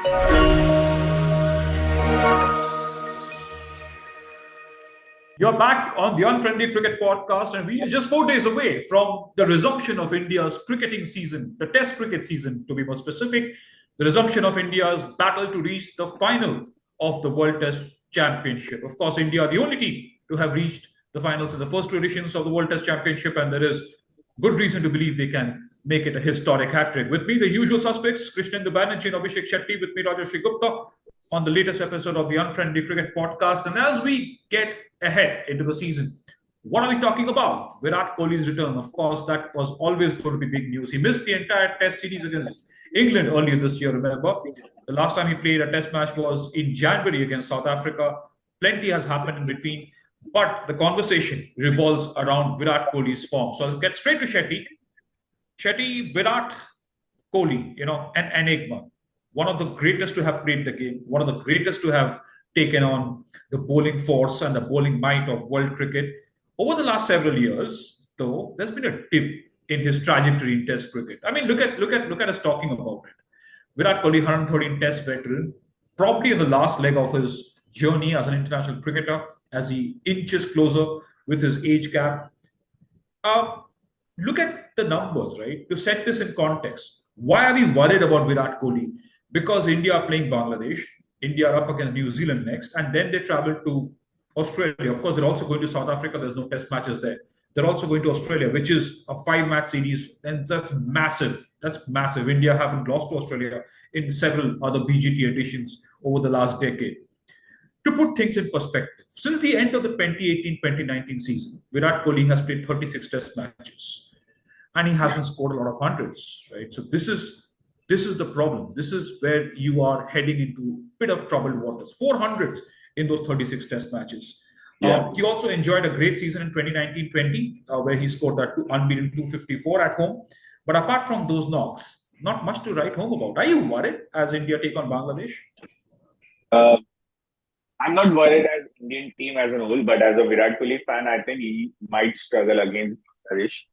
You're back on the Unfriendly Cricket Podcast, and we are just 4 days away from the resumption of India's cricketing season, the Test cricket season, to be more specific, the resumption of India's battle to reach the final of the World Test Championship. Of course, India are the only team to have reached the finals in the first two editions of the World Test Championship, and there is good reason to believe they can make it a historic hat trick. With me, the usual suspects, Krishnan Banerjee and Abhishek Shetty, with me, Rajashri Gupta, on the latest episode of the Unfriendly Cricket Podcast. And as we get ahead into the season, what are we talking about? Virat Kohli's return. Of course, that was always going to be big news. He missed the entire Test series against England earlier this year, remember? The last time he played a Test match was in January against South Africa. Plenty has happened in between. But the conversation revolves around Virat Kohli's form. So I'll get straight to Shetty. Shetty, Virat Kohli, an enigma. One of the greatest to have played the game, one of the greatest to have taken on the bowling force and the bowling might of world cricket. Over the last several years, though, there's been a dip in his trajectory in Test cricket. I mean, look at us talking about it. Virat Kohli, 113 Test veteran, probably in the last leg of his journey as an international cricketer, as he inches closer with his age gap. Look at the numbers, right? To set this in context, why are we worried about Virat Kohli? Because India are playing Bangladesh, India are up against New Zealand next, and then they travel to Australia. Of course, they're also going to South Africa. There's no Test matches there. They're also going to Australia, which is a 5-match series, and that's massive. That's massive. India haven't lost to Australia in several other BGT editions over the last decade. To put things in perspective, since the end of the 2018-2019 season, Virat Kohli has played 36 Test matches, and he hasn't scored a lot of hundreds, right? So this is the problem. This is where you are heading into a bit of troubled waters. 400s in those 36 Test matches. Yeah. He also enjoyed a great season in 2019-20, where he scored that unbeaten 254 at home. But apart from those knocks, not much to write home about. Are you worried as India take on Bangladesh? I'm not worried as Indian team as a whole, but as a Virat Kohli fan, I think he might struggle against Bangladesh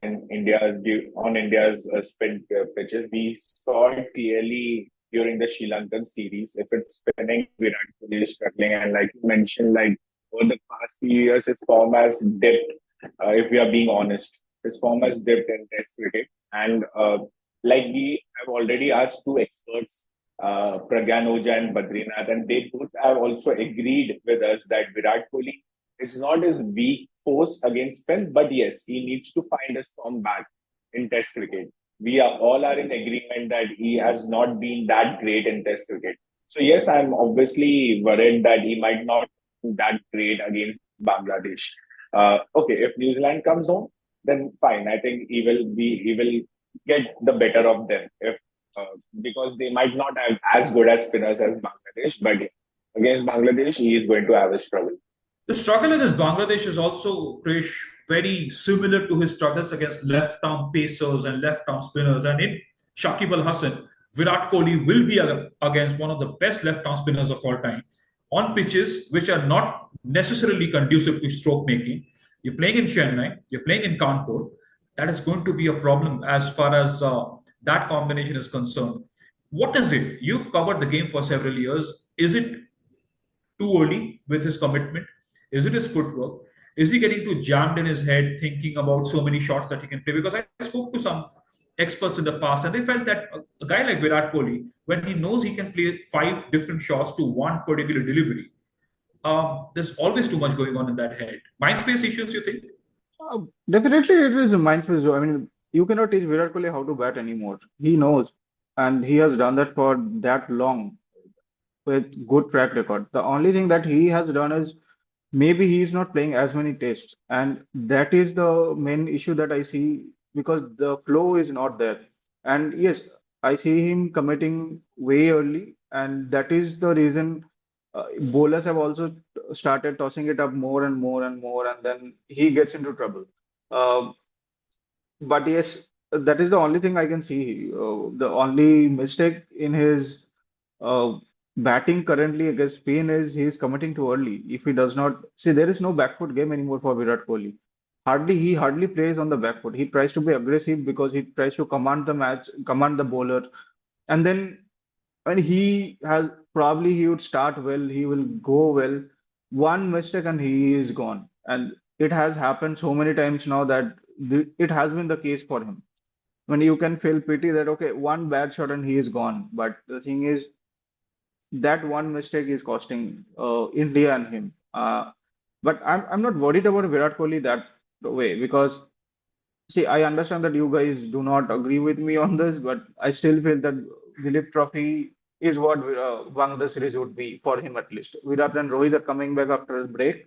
in India's spin pitches. We saw it clearly during the Sri Lankan series. If it's spinning, Virat Kohli is struggling, and like you mentioned, like over the past few years, his form has dipped. If we are being honest, his form has dipped in Test cricket, and like we have already asked two experts, Pragyan Oja and Badrinath, and they both have also agreed with us that Virat Kohli is not his weak force against spin, but yes, he needs to find his form back in Test cricket. We are all are in agreement that he has not been that great in Test cricket. So yes, I'm obviously worried that he might not be that great against Bangladesh. Okay, if New Zealand comes home, then fine. I think he will get the better of them if because they might not have as good as spinners as Bangladesh, but against Bangladesh, he is going to have a struggle. The struggle against Bangladesh is also, Krish, very similar to his struggles against left-arm pacers and left-arm spinners. And in Shakib Al Hasan, Virat Kohli will be against one of the best left-arm spinners of all time on pitches which are not necessarily conducive to stroke making. You're playing in Chennai, you're playing in Kanpur. That is going to be a problem as far as that combination is concerned. What is it? You've covered the game for several years. Is it too early with his commitment? Is it his footwork? Is he getting too jammed in his head thinking about so many shots that he can play? Because I spoke to some experts in the past and they felt that a guy like Virat Kohli, when he knows he can play 5 different shots to one particular delivery, there's always too much going on in that head. Mindspace issues, you think? Definitely, it is a mindset. I mean, you cannot teach Virat Kohli how to bat anymore. He knows, and he has done that for that long with good track record. The only thing that he has done is maybe he is not playing as many tests, and that is the main issue that I see because the flow is not there. And yes, I see him committing way early, and that is the reason bowlers have also started tossing it up more and more and more, and then he gets into trouble. Uh, but yes, that is the only thing I can see. The only mistake in his uh, batting currently against Spain is he is committing too early. If he does not see, there is no back foot game anymore for Virat Kohli. He hardly plays on the back foot. He tries to be aggressive because he tries to command the match, command the bowler, and then And he would start well, he will go well. One mistake and he is gone. And it has happened so many times now that it has been the case for him. When you can feel pity that okay, one bad shot and he is gone. But the thing is that one mistake is costing India and him. But I'm not worried about Virat Kohli that way because see, I understand that you guys do not agree with me on this, but I still feel that Dilip Trophy is what Bangladesh series would be for him at least. Virat and Rohit are coming back after a break,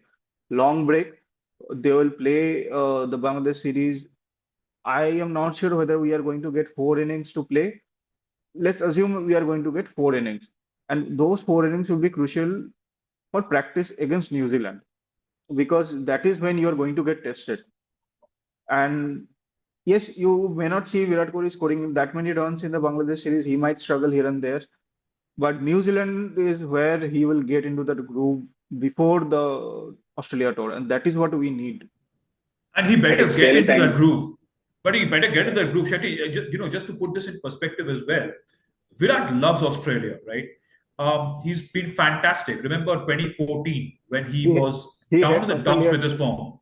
long break. They will play the Bangladesh series. I am not sure whether we are going to get 4 innings to play. Let's assume we are going to get 4 innings, and those 4 innings will be crucial for practice against New Zealand because that is when you are going to get tested. And yes, you may not see Virat Kohli scoring that many runs in the Bangladesh series. He might struggle here and there, but New Zealand is where he will get into that groove before the Australia tour, and that is what we need. And he I better get still into that think, groove. But he better get into that groove. Shetty, just to put this in perspective as well, Virat loves Australia, right? He's been fantastic. Remember 2014 when he He was he down in hates the dumps Australia. with his form.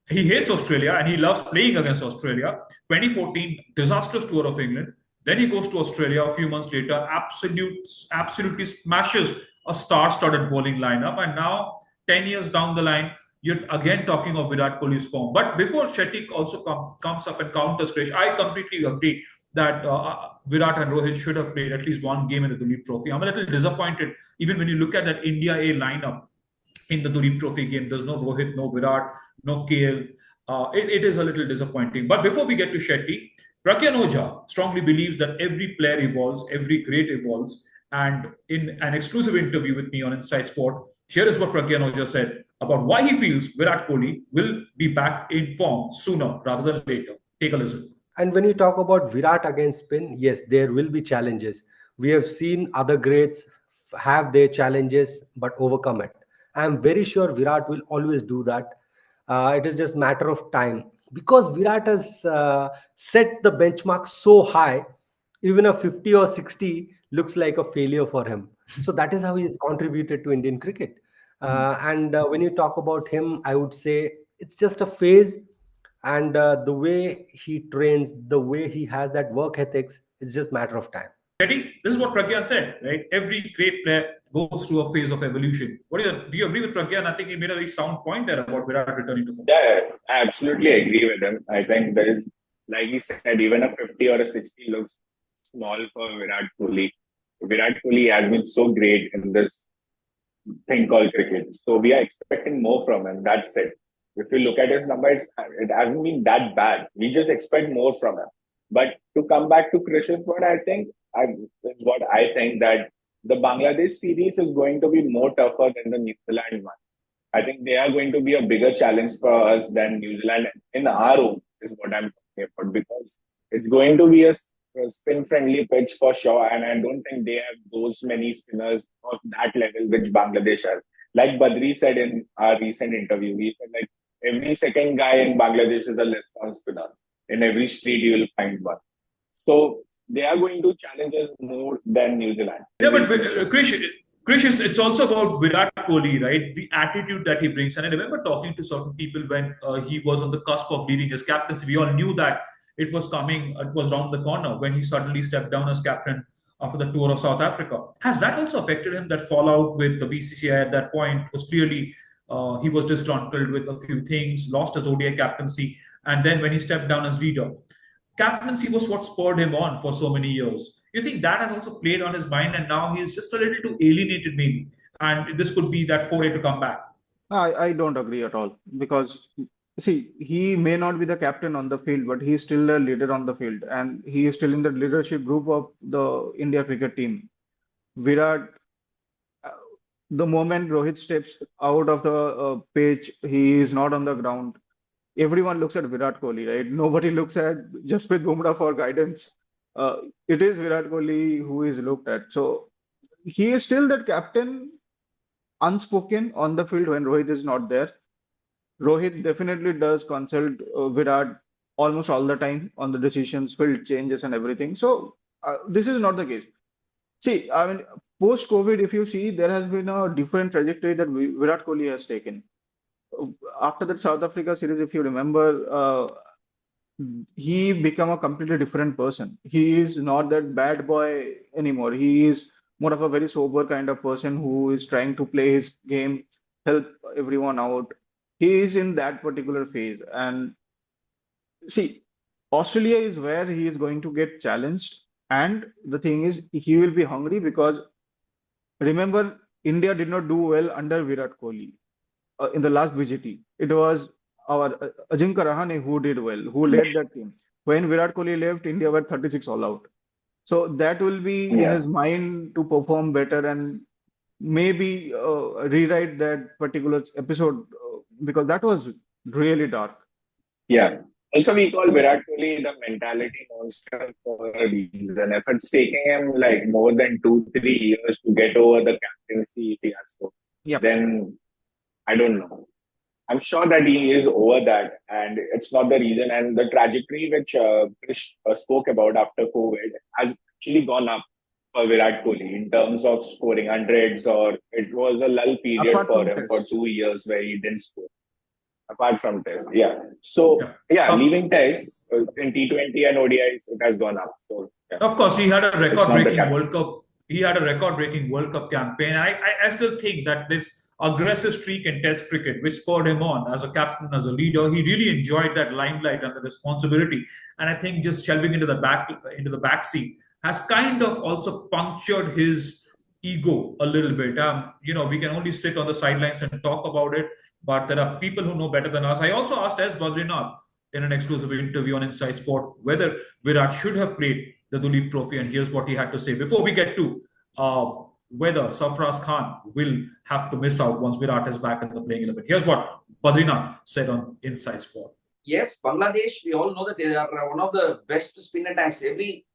He hates Australia and he loves playing against Australia. 2014, disastrous tour of England. Then he goes to Australia a few months later, absolutely smashes a star-studded bowling lineup. And now, 10 years down the line, you're again talking of Virat Kohli's form. But before Shetty also comes up and counters Krish, I completely agree that Virat and Rohit should have played at least one game in the Duleep Trophy. I'm a little disappointed, even when you look at that India A lineup in the Duleep Trophy game. There's no Rohit, no Virat, no KL. It is a little disappointing. But before we get to Shetty, Pragyan Oja strongly believes that every player evolves, every great evolves. And in an exclusive interview with me on Inside Sport, here is what Pragyan Oja said about why he feels Virat Kohli will be back in form sooner rather than later. Take a listen. And when you talk about Virat against spin, yes, there will be challenges. We have seen other greats have their challenges but overcome it. I'm very sure Virat will always do that. It is just matter of time because Virat has set the benchmark so high. Even a 50 or 60 looks like a failure for him. So that is how he has contributed to Indian cricket. And when you talk about him, I would say it's just a phase, and the way he trains, the way he has that work ethics, it's just matter of time. Shetty, this is what Pragyan said, right? Every great player goes through a phase of evolution. Do you agree with Pragyan? I think he made a very sound point there about Virat returning to form. yeah, I absolutely agree with him. I think there is, like he said, even a 50 or a 60 looks small for Virat Kohli. Virat Kohli has been so great in this thing called cricket. So we are expecting more from him. That's it. If you look at his number, it hasn't been that bad. We just expect more from him. But to come back to Krish's point, is what I think that the Bangladesh series is going to be more tougher than the New Zealand one. I think they are going to be a bigger challenge for us than New Zealand in our own, is what I'm talking about, because it's going to be a spin friendly pitch for sure. And I don't think they have those many spinners of that level which Bangladesh has. Like Badri said in our recent interview, he said like every second guy in Bangladesh is a left arm spinner. In every street, you will find one. So they are going to challenge us more than New Zealand. Yeah, but Krish, it's also about Virat Kohli, right? The attitude that he brings. And I remember talking to certain people when he was on the cusp of leaving his captaincy. We all knew that it was coming, it was round the corner when he suddenly stepped down as captain after the tour of South Africa. Has that also affected him? That fallout with the BCCI at that point was clearly he was disgruntled with a few things, lost his ODI captaincy. And then when he stepped down as leader, captaincy was what spurred him on for so many years. You think that has also played on his mind, and now he's just a little too alienated, maybe, and this could be that foray to come back. I don't agree at all because see, he may not be the captain on the field, but he is still a leader on the field, and he is still in the leadership group of the India cricket team. Virat, uh, the moment Rohit steps out of the pitch, he is not on the ground. Everyone looks at Virat Kohli, right? Nobody looks at Jasprit Bumrah for guidance. It is Virat Kohli who is looked at. So he is still that captain, unspoken on the field when Rohit is not there. Rohit definitely does consult Virat almost all the time on the decisions, field changes, and everything. So this is not the case. See, I mean, post-COVID, if you see, there has been a different trajectory that Virat Kohli has taken. After that South Africa series, if you remember, he became a completely different person. He is not that bad boy anymore. He is more of a very sober kind of person who is trying to play his game, help everyone out. He is in that particular phase. And see, Australia is where he is going to get challenged. And the thing is, he will be hungry because remember, India did not do well under Virat Kohli in the last VGT. It was our Ajinkya Rahane who did well, who led that team. When Virat Kohli left, India were 36 all out. So that will be in Yeah. his mind to perform better and maybe rewrite that particular episode because that was really dark. Yeah. Also, we call Virat Kohli the mentality monster for a reason. If it's taking him like more than 2, 3 years to get over the captaincy fiasco, Yep. then I don't know. I'm sure that he is over that, and it's not the reason. And the trajectory which Krish spoke about after COVID has actually gone up for Virat Kohli in terms of scoring hundreds, or it was a lull period Apart for from him for Test. 2 years where he didn't score. Apart from Test, yeah. So Yeah. yeah, Um, leaving Test in T20 and ODIs, it has gone up. So yeah, Of course, he had a it's not the record-breaking World captaincy. Cup. He had a record-breaking World Cup campaign. I still think that this aggressive streak in Test cricket, which spurred him on as a captain, as a leader, he really enjoyed that limelight and the responsibility. And I think just shelving into the back seat has kind of also punctured his ego a little bit. We can only sit on the sidelines and talk about it, but there are people who know better than us. I also asked S. Badrinath in an exclusive interview on Inside Sport whether Virat should have played the Duleep Trophy, and here's what he had to say before we get to whether Sarfaraz Khan will have to miss out once Virat is back in the playing 11. Here's what Badrinath said on Inside Sport. Yes, Bangladesh, we all know that they are one of the best spin attacks. Every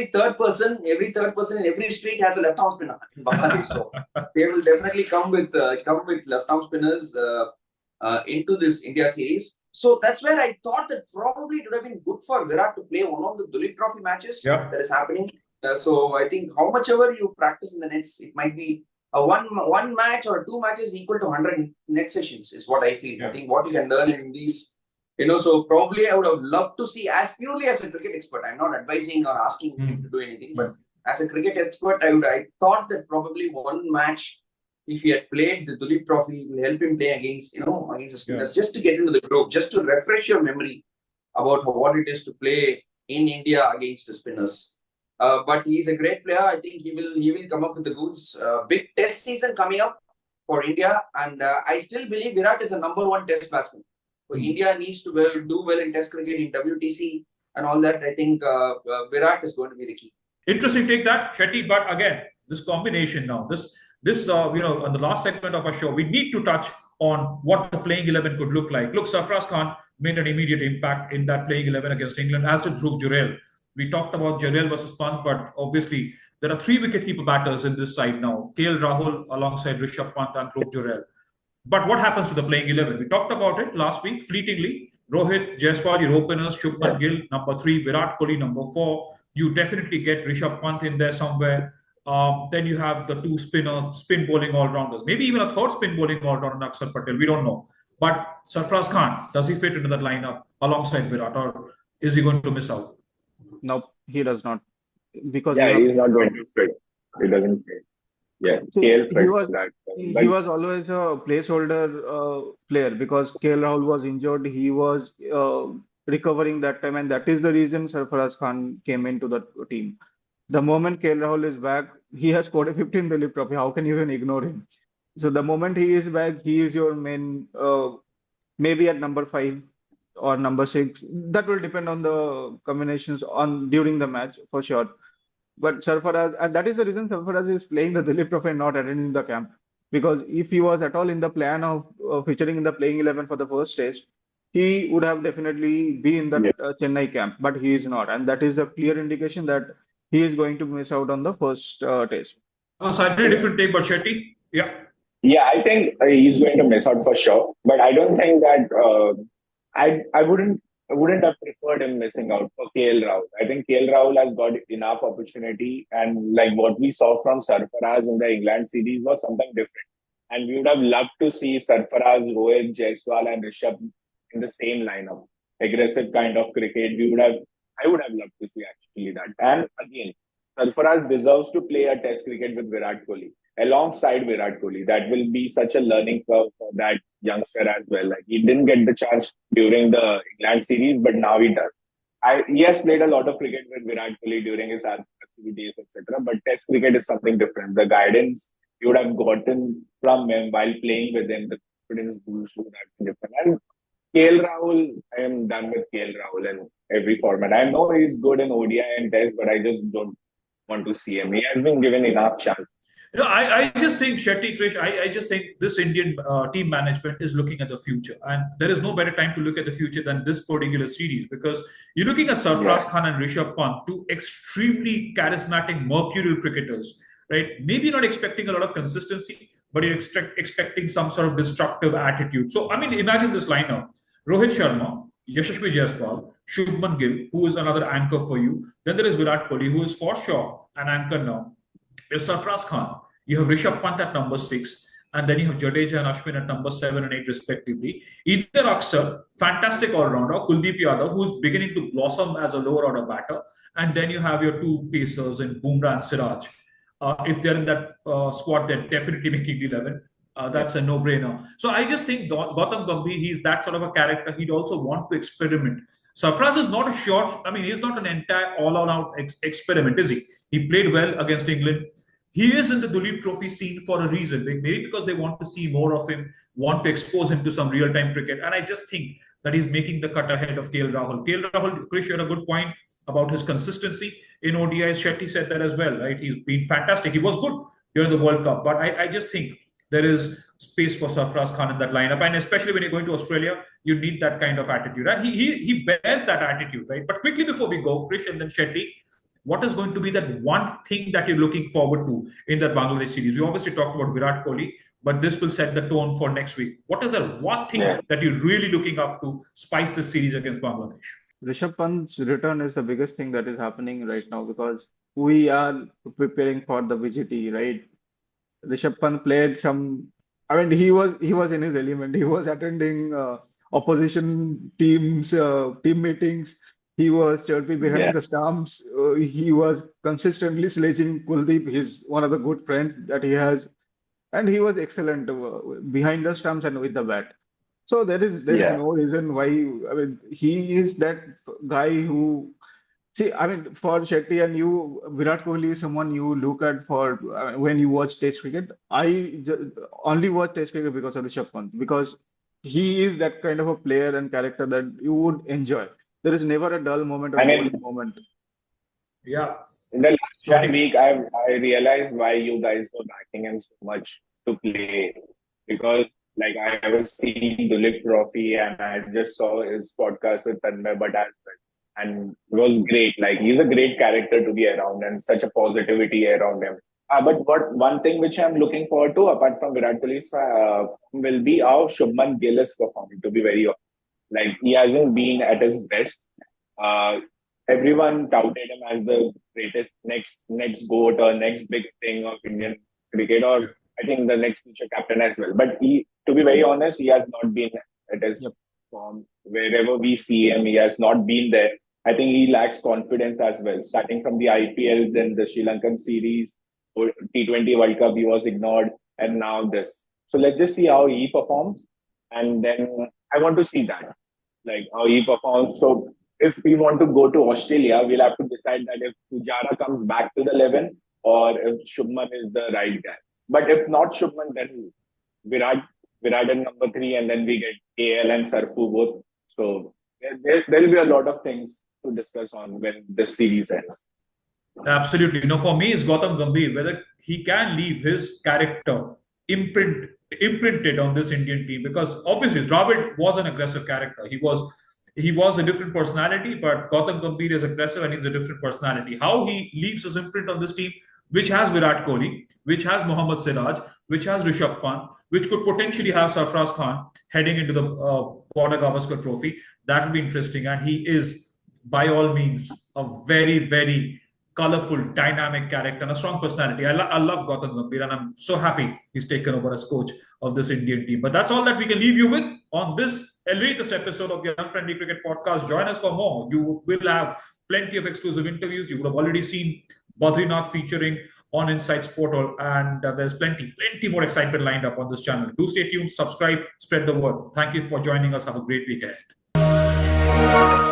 third person in every street has a left arm spinner in Bangladesh. So they will definitely come with left arm spinners into this India series. So that's where I thought that probably it would have been good for Virat to play one of the Duleep Trophy matches that is happening. So I think how much ever you practice in the nets, it might be a one match or 2 matches equal to 100 net sessions is what I feel. Yeah. I think what you can learn in these, so probably I would have loved to see, as purely as a cricket expert, I'm not advising or asking him to do anything, but as a cricket expert, I thought that probably one match, if he had played the Duleep Trophy, will help him play against the spinners, just to get into the group, just to refresh your memory about what it is to play in India against the spinners. But he's a great player. I think he will come up with the goods. Big Test season coming up for India, and I still believe Virat is the number one Test batsman. So India needs to do well in Test cricket, in WTC, and all that. I think Virat is going to be the key. Interesting take that, Shetty. But again, this combination now, on the last segment of our show, we need to touch on what the playing 11 could look like. Look, Sarfaraz Khan made an immediate impact in that playing 11 against England, as did Dhruv Jurel. We talked about Jurel versus Pant, but obviously there are 3 wicket-keeper batters in this side now. KL Rahul alongside Rishabh Pant and Dhruv Jurel. But what happens to the playing 11? We talked about it last week, fleetingly. Rohit, Jaiswal, your openers, Shubman Gill, number 3, Virat Kohli, number 4. You definitely get Rishabh Pant in there somewhere. Then you have the 2 spin bowling all-rounders. Maybe even a 3rd spin bowling all-rounder, Akshar Patel. We don't know. But Sarfaraz Khan, does he fit into that lineup alongside Virat, or is he going to miss out? No, he does not. Because he's not going to fit. He doesn't fit. Yeah, KL fit. He was always a placeholder player because KL Rahul was injured. He was recovering that time, and that is the reason Sarfaraz Khan came into the team. The moment KL Rahul is back, he has scored a 15 Duleep Trophy. How can you even ignore him? So the moment he is back, he is your main, maybe at number 5 or number 6. That will depend on the combinations during the match for sure. But Sarfaraz, and that is the reason Sarfaraz is playing the Duleep Trophy and not attending the camp. Because if he was at all in the plan of featuring in the playing 11 for the first test, he would have definitely be in the Chennai camp, but he is not. And that is a clear indication that he is going to miss out on the first test. Slightly different take, but Shetty, yeah. Yeah, I think he's going to miss out for sure. But I don't think that I wouldn't wouldn't have preferred him missing out for KL Rahul. I think KL Rahul has got enough opportunity, and like what we saw from Sarfaraz in the England series was something different. And we would have loved to see Sarfaraz, Rohit, Jaiswal, and Rishabh in the same lineup. Aggressive kind of cricket. I would have loved to see actually that. And again, Sarfaraz deserves to play a Test cricket with Virat Kohli alongside Virat Kohli. That will be such a learning curve for that youngster as well. Like he didn't get the chance during the England series, but now he does. He has played a lot of cricket with Virat Kohli during his activities, etc. But Test cricket is something different. The guidance you would have gotten from him while playing with him, the confidence boost would have been different. And KL Rahul, I am done with KL Rahul in every format. I know he's good in ODI and Test, but I just don't want to see him. He has been given enough chance. I just think, Shetty, Krish, I just think this Indian team management is looking at the future. And there is no better time to look at the future than this particular series, because you're looking at Sarfaraz Khan and Rishabh Pant, two extremely charismatic, mercurial cricketers, right? Maybe not expecting a lot of consistency, but you're expecting some sort of destructive attitude. So, I mean, imagine this lineup. Rohit Sharma, Yashasvi Jaiswal, Shubman Gill, who is another anchor for you. Then there is Virat Kohli, who is for sure an anchor now. There's Sarfaraz Khan. You have Rishabh Pant at number 6, and then you have Jadeja and Ashwin at number 7 and 8 respectively. Either Aksar, fantastic all-rounder, Kuldeep Yadav, who's beginning to blossom as a lower order batter, and then you have your two pacers in Bumrah and Siraj. If they're in that squad, they're definitely making the 11. That's a no-brainer. So I just think Gautam Gambhir, he's that sort of a character. He'd also want to experiment. Sarfaraz is not a he's not an entire all-out experiment, is he? He played well against England. He is in the Duleep Trophy scene for a reason. Maybe because they want to see more of him, want to expose him to some real-time cricket. And I just think that he's making the cut ahead of KL Rahul. KL Rahul, Krish, you had a good point about his consistency in ODIs. Shetty said that as well, right? He's been fantastic. He was good during the World Cup. But I just think there is space for Sarfaraz Khan in that lineup. And especially when you're going to Australia, you need that kind of attitude. And he bears that attitude, right? But quickly before we go, Krish and then Shetty, what is going to be that one thing that you're looking forward to in that Bangladesh series? We obviously talked about Virat Kohli, but this will set the tone for next week. What is that one thing that you're really looking up to spice the series against Bangladesh? Rishabh Pant's return is the biggest thing that is happening right now, because we are preparing for the VGT, right? Rishabh Pant played he was in his element. He was attending opposition teams, team meetings. He was chirping behind the stumps. He was consistently sledging Kuldeep. He's one of the good friends that he has. And he was excellent behind the stumps and with the bat. So there is no reason why. He is that guy who... See, for Shetty and you, Virat Kohli is someone you look at for when you watch Test cricket. I only watch Test cricket because of Rishabh Pant, because he is that kind of a player and character that you would enjoy. There is never a dull moment or boring moment. Yeah. In the last 1 week, I realized why you guys were backing him so much to play. Because I was seeing Duleep Trophy and I just saw his podcast with Tanmay Bhatt as well. And it was great. He's a great character to be around and such a positivity around him. But one thing which I'm looking forward to, apart from Virat Kohli's will be how Shubman Gill is performing, to be very honest. He hasn't been at his best. Everyone touted him as the greatest next GOAT or next big thing of Indian cricket, or I think the next future captain as well. But to be very honest, he has not been at his form. Wherever we see him, he has not been there. I think he lacks confidence as well. Starting from the IPL, then the Sri Lankan series, T20 World Cup, he was ignored, and now this. So let's just see how he performs, and then I want to see that. How he performs. So if we want to go to Australia, we'll have to decide that if Pujara comes back to the 11 or if Shubman is the right guy. But if not Shubman, then Virat at number 3, and then we get KL and Sarfu both. So there will be a lot of things to discuss on when this series ends. Absolutely. For me, it's Gautam Gambhir, whether he can leave his character imprinted on this Indian team, because obviously Dravid was an aggressive character. He was a different personality, but Gautam Gambhir is aggressive and he's a different personality. How he leaves his imprint on this team, which has Virat Kohli, which has Mohammad Siraj, which has Rishabh Pant, which could potentially have Sarfaraz Khan heading into the Border Gavaskar Trophy. That will be interesting. And he is, by all means, a very, very colorful, dynamic character and a strong personality. I love Gautam Gambhir, and I'm so happy he's taken over as coach of this Indian team. But that's all that we can leave you with on this latest episode of the Unfriendly Cricket Podcast. Join us for more. You will have plenty of exclusive interviews. You would have already seen Badrinath featuring on InsideSport, and there's plenty more excitement lined up on this channel. Do stay tuned, subscribe, spread the word. Thank you for joining us. Have a great week ahead.